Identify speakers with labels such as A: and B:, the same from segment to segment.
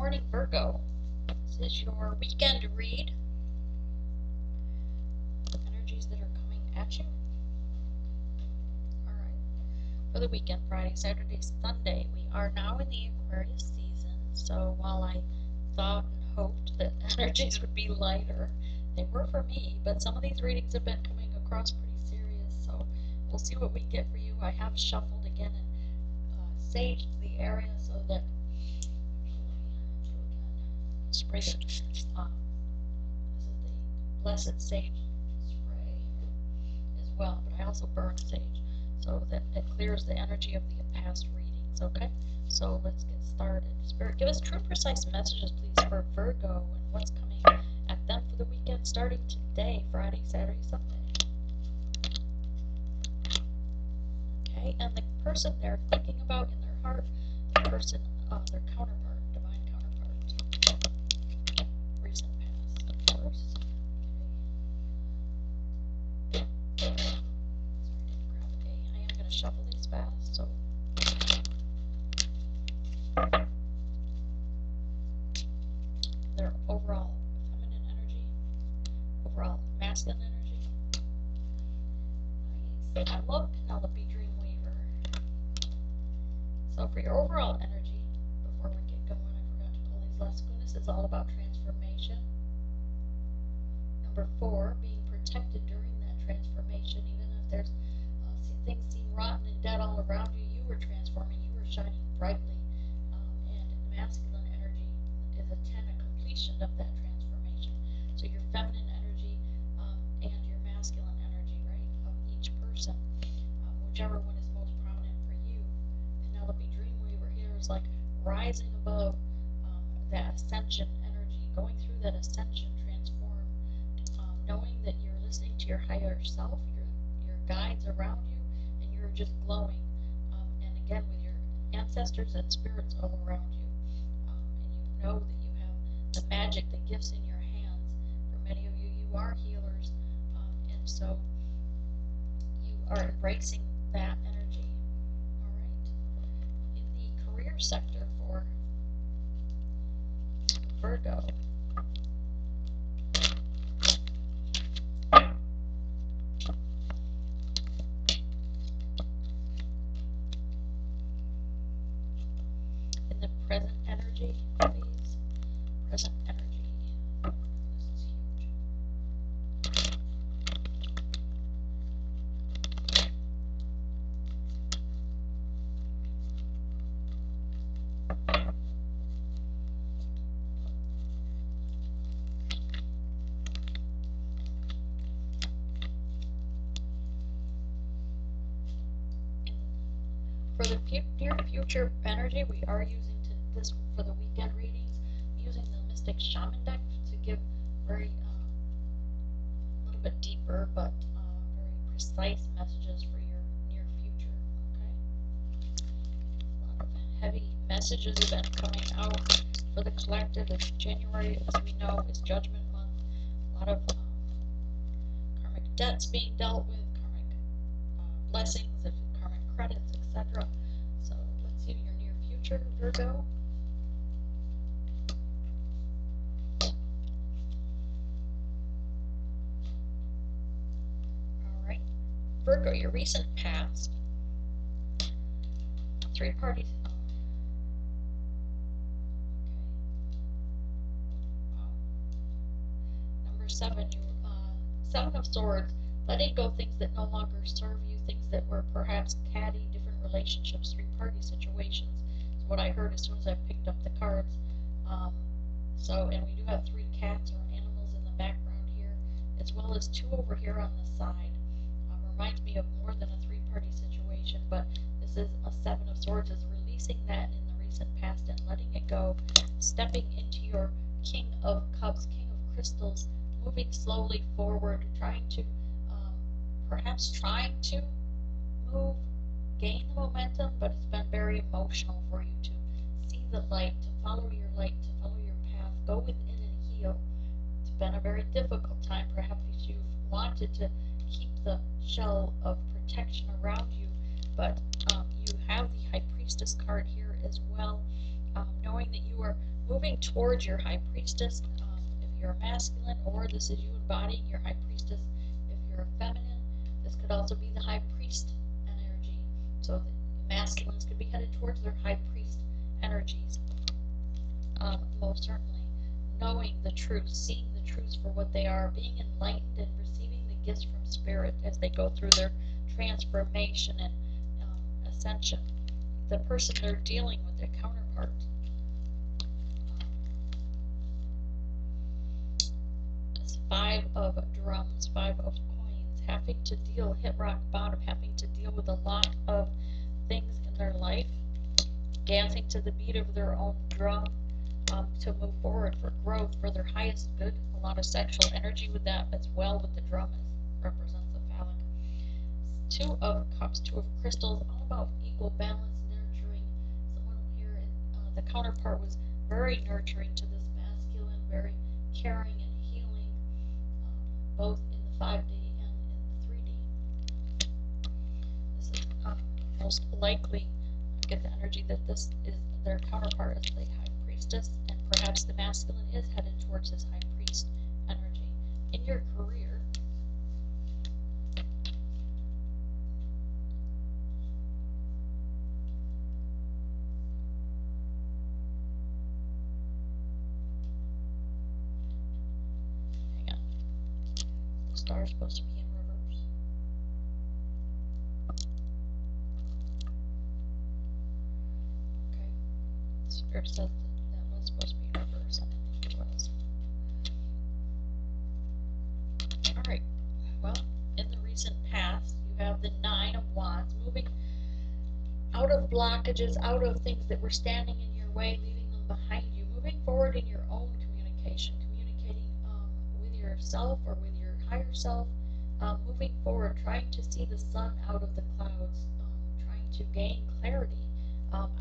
A: morning, Virgo. This is your weekend read. Energies that are coming at you. Alright. For the weekend, Friday, Saturday, Sunday, we are now in the Aquarius season. So while I thought and hoped that energies would be lighter, they were for me, but some of these readings have been coming across pretty serious. So we'll see what we get for you. I have shuffled again and saged the area so that spray the, this is the blessed sage spray as well, but I also burn sage so that it clears the energy of the past readings. Okay, so let's get started. Spirit, give us true precise messages, please, for Virgo and what's coming at them for the weekend starting today, Friday, Saturday, Sunday. Okay, and the person they're thinking about in their heart, the person, their counterpart, divine counterpart. Recent past, of course. Okay. Sorry, I didn't grab a. I am going to shuffle these fast, so. Their overall feminine energy, overall masculine energy. Nice. I love Penelope Dreamweaver. So for your overall energy, before we get going, I forgot to pull these last one. This is all about transformation. Number 4, being protected during that transformation, even if there's things seem rotten and dead all around you, you were transforming, you were shining brightly, and masculine energy is a 10, a completion of that transformation. So your feminine energy and your masculine energy, right, of each person, whichever one is most prominent for you. Penelope Dreamweaver here is like rising above that ascension energy, going through that ascension, transform, knowing that you're listening to your higher self, your guides around you, and you're just glowing. And again, with your ancestors and spirits all around you. And you know that you have the magic, the gifts in your hands. For many of you, you are healers, and so you are embracing that energy. All right. In the career sector for Virgo, in the present energy, please. Present energy. This is huge. For the near future energy, we are using this for the weekend readings, using the Mystic Shaman deck to give very a little bit deeper but very precise messages for your near future. Okay, a lot of heavy messages have been coming out for the collective. As January, as we know, is Judgment Month. A lot of karmic debts being dealt with, karmic blessings, karmic credits, etc. So let's see your near future, Virgo. Alright. Virgo, your recent past. 3 parties. Oh. Okay. Wow. Number 7, you 7 of Swords. Letting go things that no longer serve you, things that were perhaps catty, different relationships, 3-party situations. Is what I heard as soon as I picked up the cards. And we do have 3 cats or animals in the background here, as well as 2 over here on the side. Reminds me of more than a 3-party situation, but this is a 7 of Swords, is releasing that in the recent past and letting it go, stepping into your King of Cups, King of Crystals, moving slowly forward, perhaps trying to move, gain the momentum, but it's been very emotional for you to see the light, to follow your light, to follow your path, go within and heal. It's been a very difficult time. Perhaps you've wanted to keep the shell of protection around you, but you have the High Priestess card here as well, knowing that you are moving towards your high priestess if you're a masculine, or this is you embodying your high priestess if you're a feminine. This could also be the high priest energy. So the masculines could be headed towards their high priest energies. Most certainly knowing the truth, seeing the truths for what they are, being enlightened and receiving the gifts from spirit as they go through their transformation and ascension. The person they're dealing with, their counterpart. It's 5 of drums, 5 of coins, having to deal, hit rock bottom, having to deal with a lot of things in their life, dancing to the beat of their own drum, to move forward for growth, for their highest good. A lot of sexual energy with that as well, with the drum represents the phallic. 2 of cups, 2 of crystals, all about equal balance, nurturing. Someone here, the counterpart was very nurturing to this masculine, very caring and healing, both in the 5D and in the 3D. This is most likely, get the energy that this is their counterpart is the high priestess, and perhaps the masculine is headed towards his high priest energy. In your career, hang on, the star is supposed to be in reverse. Okay, Spirit said that was supposed to be in reverse, and I think it was. Alright, well, in the recent past, you have the 9 of Wands, moving out of blockages, out of things that were standing in your way, leaving them behind you, moving forward in your own communication, communicating with yourself or with your higher self, moving forward, trying to see the sun out of the clouds, trying to gain clarity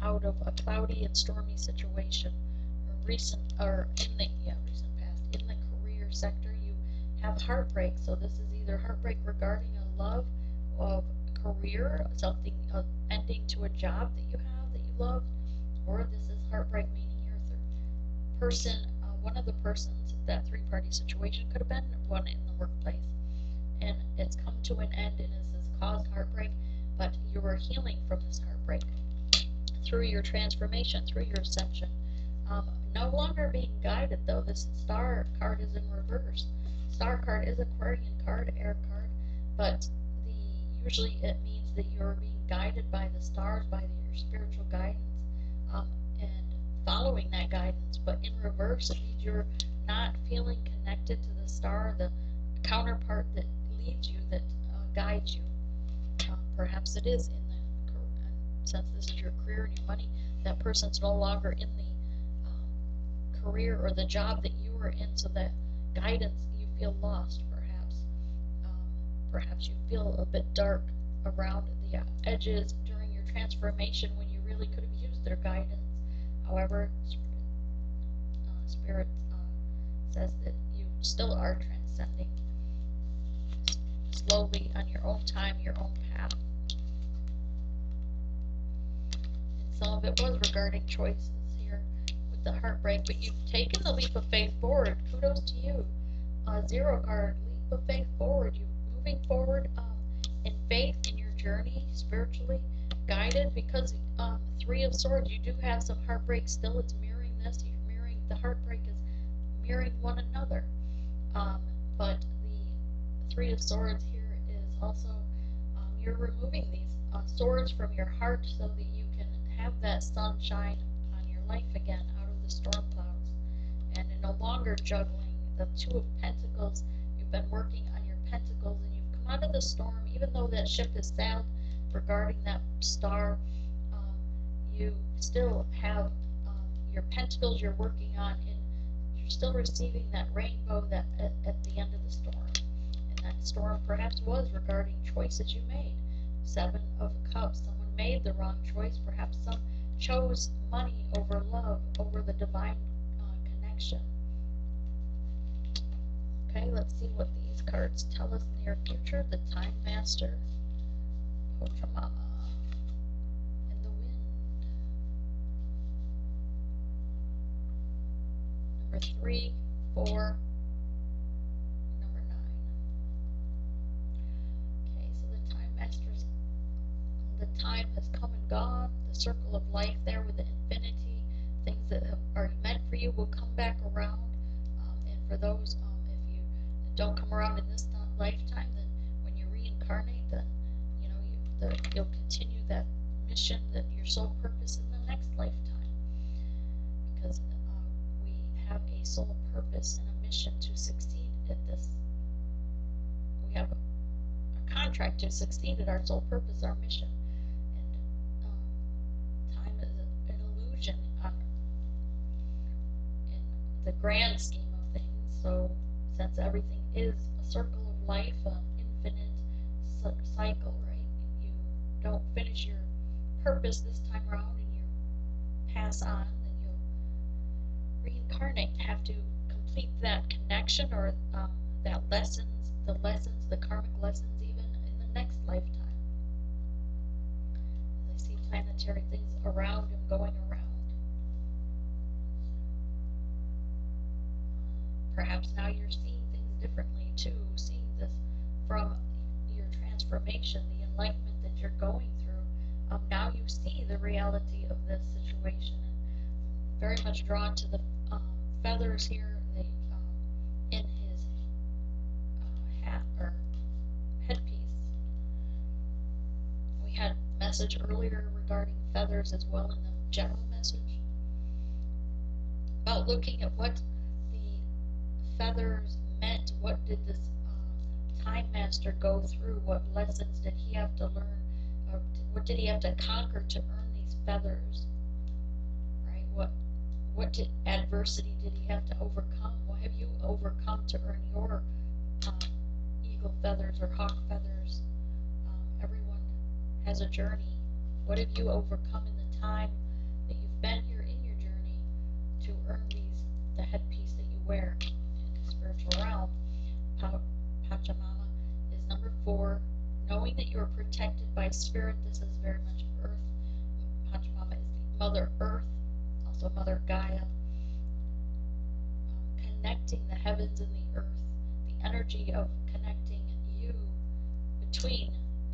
A: out of a cloudy and stormy situation. Recent past, in the career sector, you have heartbreak. So this is either heartbreak regarding a love of career, something ending to a job that you have that you love, or this is heartbreak meaning your third person. One of the persons, that 3-party situation could have been one in the workplace, and it's come to an end, and this has caused heartbreak, but you are healing from this heartbreak through your transformation, through your ascension. No longer being guided, though. This star card is in reverse. Star card is Aquarian card, air card, but usually it means that you're being guided by the stars, by your spiritual guidance, and following that guidance. But in reverse, it means you're not feeling connected to the star, the counterpart that leads you, that guides you. Perhaps it is in the, since this is your career and your money, that person's no longer in the career or the job that you were in, so that guidance, you feel lost, perhaps. Perhaps you feel a bit dark around the edges during your transformation when you really could have used their guidance. However, Spirit says that you still are transcending slowly on your own time, your own path. And some of it was regarding choices here with the heartbreak, but you've taken the leap of faith forward. Kudos to you. 0 card, leap of faith forward. You're moving forward in faith in your journey, spiritually guided, because 3 of Swords, you do have some heartbreak still. It's mirroring this. You're mirroring, the heartbreak is mirroring one another. But the 3 of Swords here is also, you're removing these swords from your heart so that you can have that sunshine on your life again out of the storm clouds. And you're no longer juggling the 2 of Pentacles. You've been working on your Pentacles, and you've come out of the storm, even though that ship has sailed regarding that star. You still have your Pentacles you're working on, and you're still receiving that rainbow that at the end of the storm. And that storm perhaps was regarding choices you made. 7 of Cups, someone made the wrong choice. Perhaps some chose money over love, over the divine connection. Okay, let's see what these cards tell us in your future. The Time Master, Pochamama, and the Wind. 3, 4, number 9. Okay, so the time masters, the time has come and gone. The circle of life there with the infinity, things that are meant for you will come back around. And for those, if you don't come around in this lifetime, then when you reincarnate, then you'll continue that mission, that your soul purpose in the next lifetime, because we have a soul purpose and a mission to succeed at this. We have a contract to succeed at our soul purpose, our mission, and time is an illusion in the grand scheme of things. So since everything is a circle of life, an infinite cycle, right? You don't finish your purpose this time around and you pass on, then you'll reincarnate and have to complete that connection or that the karmic lessons even in the next lifetime. As I see planetary things around and going around. Perhaps now you're seeing things differently too, seeing this from your transformation, the enlightenment that you're going through. Now you see the reality of this situation, and very much drawn to the feathers here, in his hat or headpiece. We had a message earlier regarding feathers as well in the general message about looking at what the feathers meant. What did this time master go through? What lessons did he have to learn? Or what did he have to conquer to earn these feathers? Right? What adversity did he have to overcome? What have you overcome to earn your eagle feathers or hawk feathers? Everyone has a journey. What have you overcome in the time that you've been here in your journey to earn the headpiece that you wear in the spiritual realm? Pachamama is number 4. Knowing that you are protected by spirit. This is very much Earth. Pachamama is the Mother Earth, also Mother Gaia. Connecting the heavens and the earth, the energy of connecting you between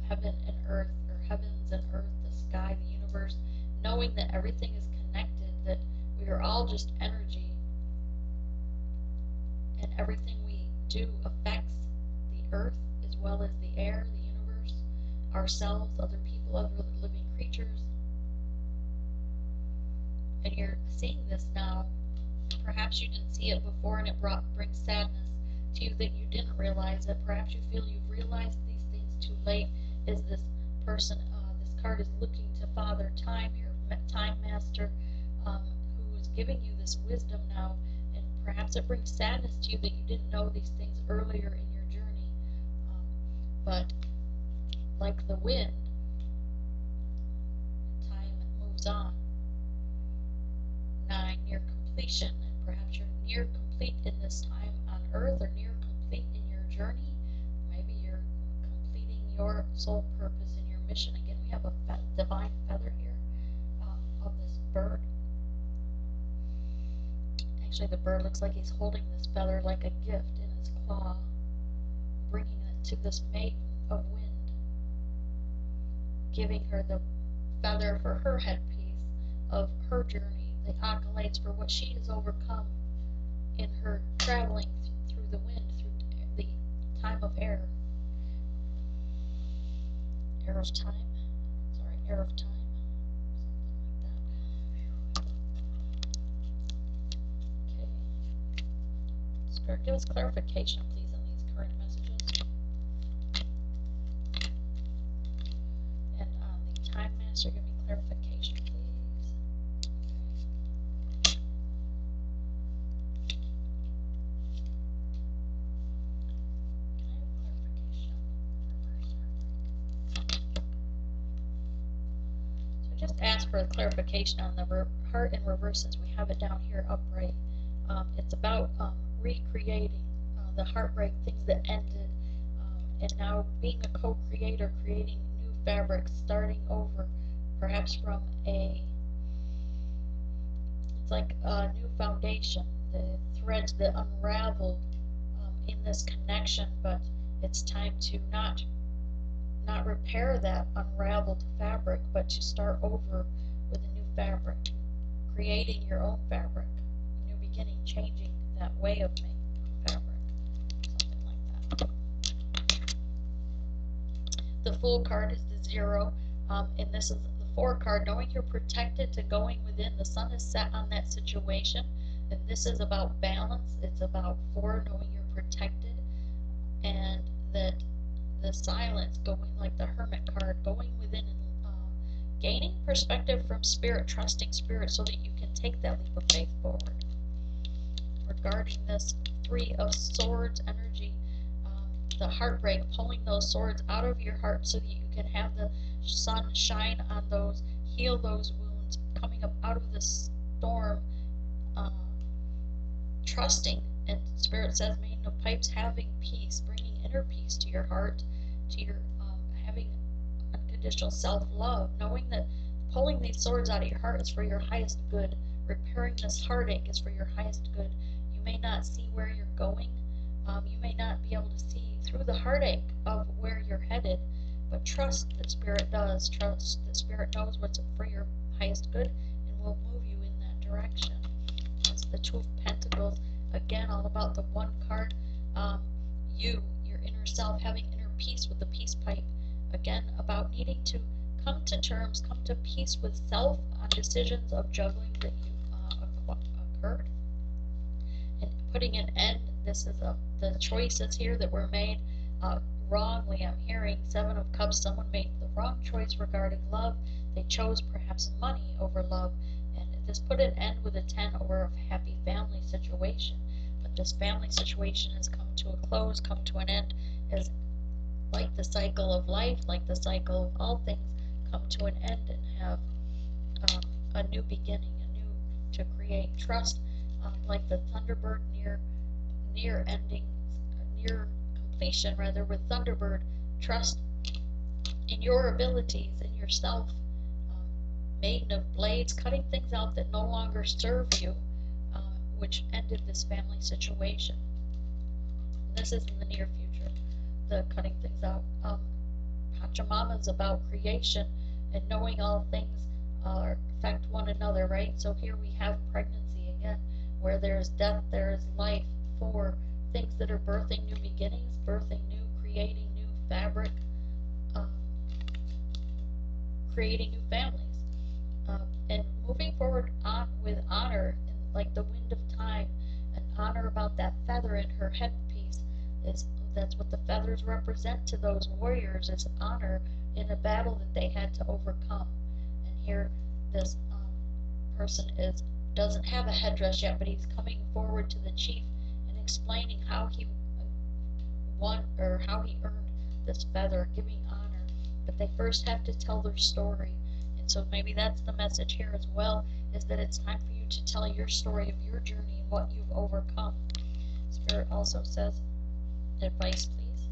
A: heaven and earth, or heavens and earth, the sky, the universe, knowing that everything is connected, that we are all just energy, and everything we do affects the earth as well as the air, the universe, ourselves, other people, other living creatures. And you're seeing this now. Perhaps you didn't see it before, and it brings sadness to you that you didn't realize it. Perhaps you feel you've realized these things too late. Is this person, this card is looking to Father Time, your Time Master, who is giving you this wisdom now, and perhaps it brings sadness to you that you didn't know these things earlier in your journey. But like the wind, time moves on. 9, near completion, and perhaps you're near complete in this time on earth, or near complete in your journey. Maybe you're completing your soul purpose and your mission. Again, we have a divine feather here of this bird. Actually, the bird looks like he's holding this feather like a gift in his claw, bringing it to this maiden of wind, giving her the feather for her headpiece of her journey, the accolades for what she has overcome in her traveling through the wind, through the time of air. Air of time? Sorry, air of time. Something like that. Okay. Spirit, give us clarification, please, on these current messages. And on the Time Master, give me clarification, please. Just ask for a clarification on the heart in reverse, since we have it down here upright. It's about recreating the heartbreak, things that ended, and now being a co-creator, creating new fabrics, starting over, perhaps from it's like a new foundation, the threads that unraveled in this connection, but it's time to not repair that unraveled fabric, but to start over with a new fabric, creating your own fabric, new beginning, changing that way of making fabric, something like that. The Fool card is the 0, and this is the 4 card, knowing you're protected to going within. The sun is set on that situation, and this is about balance. It's about 4, knowing you're protected, and that the silence, going like the Hermit card, going within and gaining perspective from Spirit, trusting Spirit so that you can take that leap of faith forward. Regarding this 3 of Swords energy, the heartbreak, pulling those swords out of your heart so that you can have the sun shine on those, heal those wounds, coming up out of the storm, trusting, and Spirit says, Maiden of Pipes, having peace, bringing inner peace to your heart, to your having unconditional self-love, knowing that pulling these swords out of your heart is for your highest good, repairing this heartache is for your highest good. You may not see where you're going, you may not be able to see through the heartache of where you're headed, but trust that Spirit does, trust that Spirit knows what's for your highest good and will move you in that direction. It's the 2 of Pentacles, again all about the 1 card, your inner self, having inner peace with the peace pipe, again about needing to come to terms, come to peace with self on decisions of juggling that you occurred, and putting an end. This is the choices here that were made wrongly. I'm hearing 7 of Cups, someone made the wrong choice regarding love. They chose perhaps money over love, and this put an end with a 10 or a happy family situation. But this family situation has come to a close, come to an end, as like the cycle of life, like the cycle of all things, come to an end and have a new beginning, to create trust, like the Thunderbird near ending, near completion rather, with Thunderbird, trust in your abilities, in yourself. Maiden of Blades, cutting things out that no longer serve you, which ended this family situation. This is in the near future, the cutting things out. Pachamama is about creation and knowing all things affect one another, right? So here we have pregnancy again, where there is death, there is life, for things that are birthing new beginnings, birthing new, creating new fabric, creating new families, and moving forward on with honor, and like the wind of time, and honor about that feather in her headpiece. That's what the feathers represent to those warriors, is honor in a battle that they had to overcome. And here this person doesn't have a headdress yet, but he's coming forward to the chief and explaining how he won, or how he earned this feather, giving honor. But they first have to tell their story. And so maybe that's the message here as well, is that it's time for you to tell your story of your journey and what you've overcome. Spirit also says, advice please,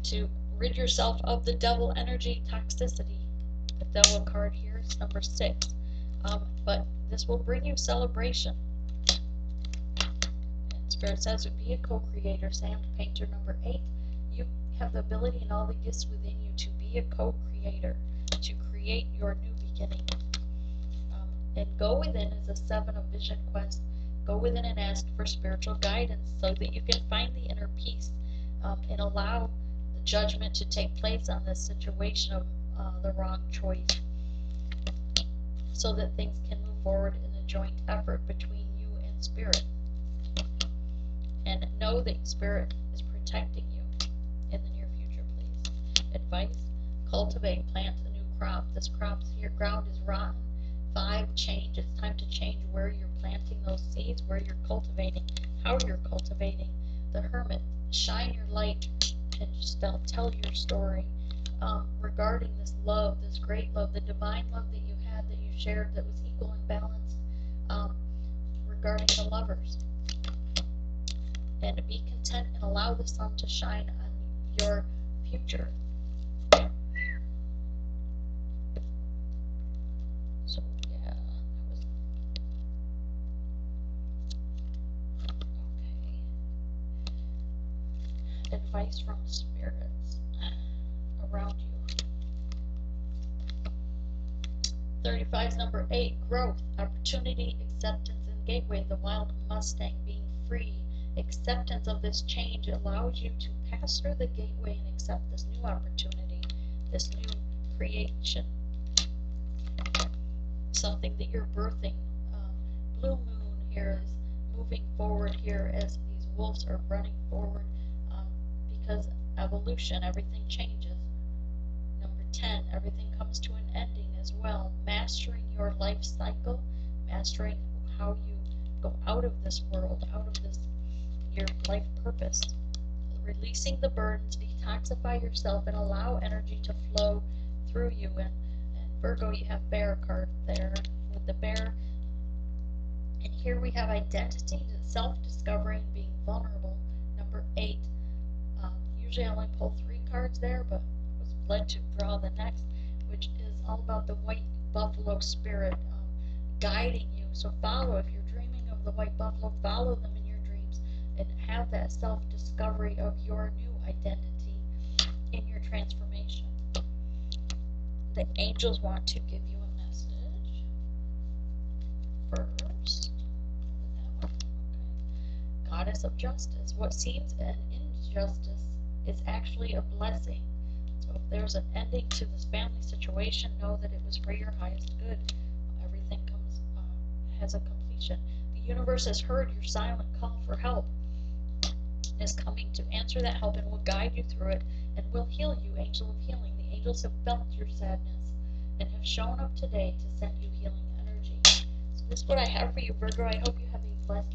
A: to rid yourself of the devil energy toxicity. The devil card here is number 6, but this will bring you celebration. And Spirit says, be a co-creator. Sand painter number 8, you have the ability and all the gifts within you to be a co-creator, to create your new beginning. And go within is a 7 of Vision Quest. Go within and ask for spiritual guidance so that you can find the inner peace, and allow the judgment to take place on this situation of the wrong choice, so that things can move forward in a joint effort between you and Spirit. And know that Spirit is protecting you in the near future, please. Advice, cultivate, plant a new crop. This crop's here, ground is rotten. 5, change. It's time to change where you're planting those seeds, where you're cultivating, how you're cultivating. The Hermit, shine your light and just tell your story regarding this love, this great love, the divine love that you had, that you shared, that was equal and balanced, regarding the lovers. And be content and allow the sun to shine on your future. So yeah, that was advice from spirits around you. 35 is number 8, growth, opportunity, acceptance, and gateway. The wild Mustang being free. Acceptance of this change allows you to pass through the gateway and accept this new opportunity, this new creation, something that you're birthing. Blue moon here is moving forward here as these wolves are running forward because evolution, everything changes. Number 10, everything comes to an ending as well. Mastering your life cycle, mastering how you go out of this world, out of this, your life purpose. Releasing the burdens, detoxify yourself, and allow energy to flow through you. And Virgo, you have bear card there with the bear. And here we have identity, self-discovery, and being vulnerable. Number 8. Usually I only pull 3 cards there, but I was led to draw the next, which is all about the white buffalo spirit guiding you. So follow, if you're dreaming of the white buffalo, follow them in your dreams and have that self-discovery of your new identity in your transformation. The angels want to give you a message first. That one. Okay. Goddess of justice. What seems an injustice is actually a blessing. So if there's an ending to this family situation, know that it was for your highest good. Everything has a completion. The universe has heard your silent call for help, is coming to answer that help and will guide you through it and will heal you. Angel of healing. The angels have felt your sadness and have shown up today to send you healing energy. So this is what I have for you, Virgo. I hope you have a blessed